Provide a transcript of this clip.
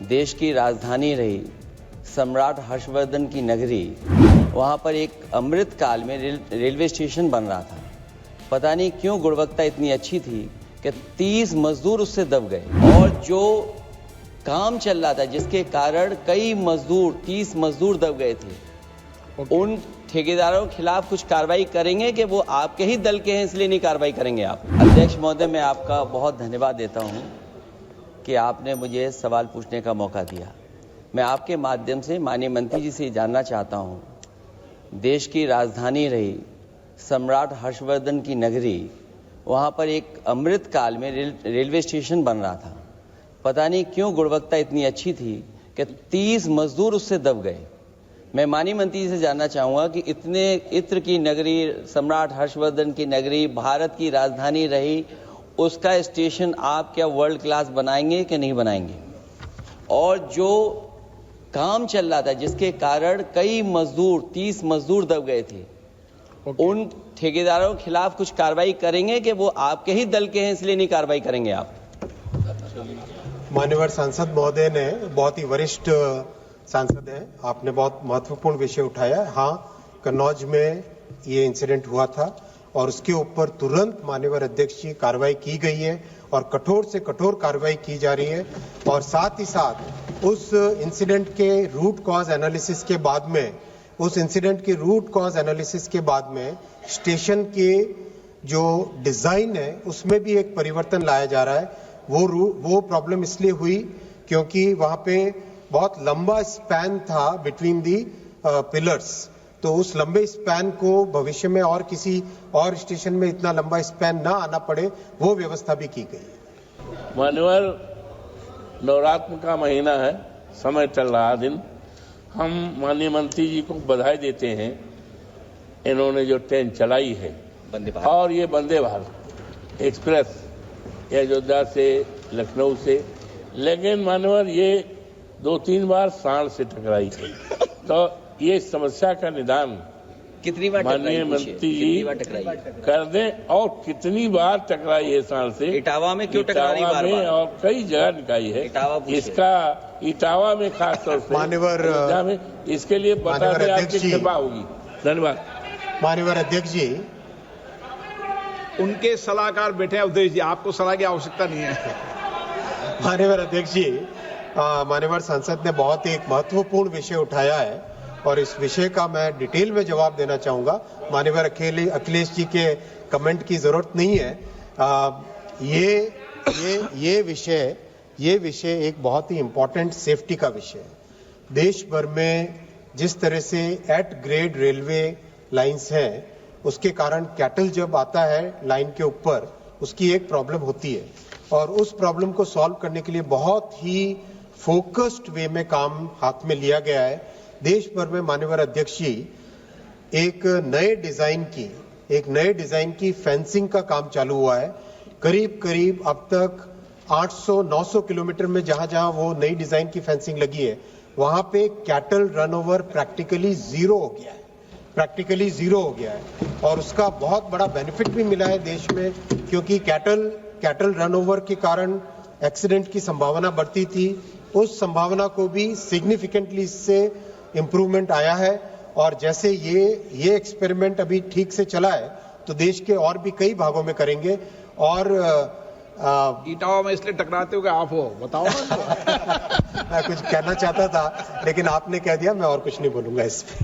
देश की राजधानी रही सम्राट हर्षवर्धन की नगरी, वहाँ पर एक अमृत काल में रेलवे स्टेशन बन रहा था। पता नहीं क्यों गुणवत्ता इतनी अच्छी थी कि 30 मजदूर उससे दब गए, और जो काम चल रहा था जिसके कारण कई मजदूर 30 मजदूर दब गए थे, उन ठेकेदारों के खिलाफ कुछ कार्रवाई करेंगे कि वो आपके ही दल के हैं इसलिए नहीं कार्रवाई करेंगे आप? अध्यक्ष महोदय, मैं आपका बहुत धन्यवाद देता हूँ कि आपने मुझे सवाल पूछने का मौका दिया। मैं आपके माध्यम से माननीय मंत्री जी से जानना चाहता हूँ, देश की राजधानी रही सम्राट हर्षवर्धन की नगरी, वहाँ पर एक अमृत काल में रेलवे स्टेशन बन रहा था। पता नहीं क्यों गुणवत्ता इतनी अच्छी थी कि 30 मजदूर उससे दब गए। मैं माननीय मंत्री जी से जानना चाहूँगा कि इतने इत्र की नगरी, सम्राट हर्षवर्धन की नगरी, भारत की राजधानी रही, उसका स्टेशन आप क्या वर्ल्ड क्लास बनाएंगे कि नहीं बनाएंगे? और जो काम चल रहा था जिसके कारण कई मजदूर 30 मजदूर दब गए थे, उन ठेकेदारों के खिलाफ कुछ कार्रवाई करेंगे कि वो आपके ही दल के हैं इसलिए नहीं कार्रवाई करेंगे आप? माननीय सांसद महोदय ने, बहुत ही वरिष्ठ सांसद हैं, आपने बहुत महत्वपूर्ण विषय उठाया। हाँ, कन्नौज में ये इंसिडेंट हुआ था और उसके ऊपर तुरंत माननीय अध्यक्ष जी कार्रवाई की गई है और कठोर से कठोर कार्रवाई की जा रही है। और साथ ही साथ उस इंसिडेंट के रूट कॉज एनालिसिस के बाद में स्टेशन के जो डिजाइन है उसमें भी एक परिवर्तन लाया जा रहा है। वो प्रॉब्लम इसलिए हुई क्योंकि वहां पे बहुत लंबा स्पैन था बिटवीन दी पिलर्स, तो उस लंबे स्पैन को भविष्य में और किसी और स्टेशन में इतना लंबा स्पैन ना आना पड़े, वो व्यवस्था भी की गई। मान्यवर, नवरात्र का महीना है, समय चल रहा दिन, हम माननीय मंत्री जी को बधाई देते हैं, इन्होंने जो ट्रेन चलाई है और ये वंदे भारत एक्सप्रेस अयोध्या से लखनऊ से, लेकिन मान्यवर ये 2-3 बार सांड से टकराई है। तो ये समस्या का निदान कितनी बार माननीय मंत्री जी कर दें, और कितनी बार टकराई है सांड से? इटावा में क्यों टकरा रही बार-बार? और कई जगह निकाई है इसका, इटावा में खास तौर से अयोध्या में, इसके लिए बता दें आपकी कृपा होगी। धन्यवाद। माननीय अध्यक्ष जी, उनके सलाहकार बैठे हैं उदय जी, आपको सलाह की आवश्यकता नहीं है। माननीय अध्यक्ष जी, माननीय सांसद ने बहुत एक महत्वपूर्ण विषय उठाया है और इस विषय का मैं डिटेल में जवाब देना चाहूंगा। माननीय अखिलेश जी के कमेंट की जरूरत नहीं है। ये विषय एक बहुत ही इंपॉर्टेंट सेफ्टी का विषय है। देश भर में जिस तरह से एट ग्रेड रेलवे लाइंस हैं, उसके कारण कैटल जब आता है लाइन के ऊपर, उसकी एक प्रॉब्लम होती है और उस प्रॉब्लम को सॉल्व करने के लिए बहुत ही फोकस्ड वे में काम हाथ में लिया गया है। देश भर में माननीय अध्यक्ष जी एक नए डिजाइन की फेंसिंग का काम चालू हुआ है। करीब अब तक 800-900 किलोमीटर में जहां वो नई डिजाइन की फेंसिंग लगी है, वहां पे cattle run over practically zero हो गया है और उसका बहुत बड़ा बेनिफिट भी मिला है देश में, क्योंकि कैटल रन ओवर के कारण एक्सीडेंट की संभावना बढ़ती थी। उस संभावना को भी सिग्निफिकेंटली इससे इंप्रूवमेंट आया है और जैसे ये एक्सपेरिमेंट अभी ठीक से चला है तो देश के और भी कई भागों में करेंगे। और इटावा में इसलिए टकराते हो कि आप हो, बताओ ना। मैं कुछ कहना चाहता था लेकिन आपने कह दिया, मैं और कुछ नहीं बोलूंगा इस पे।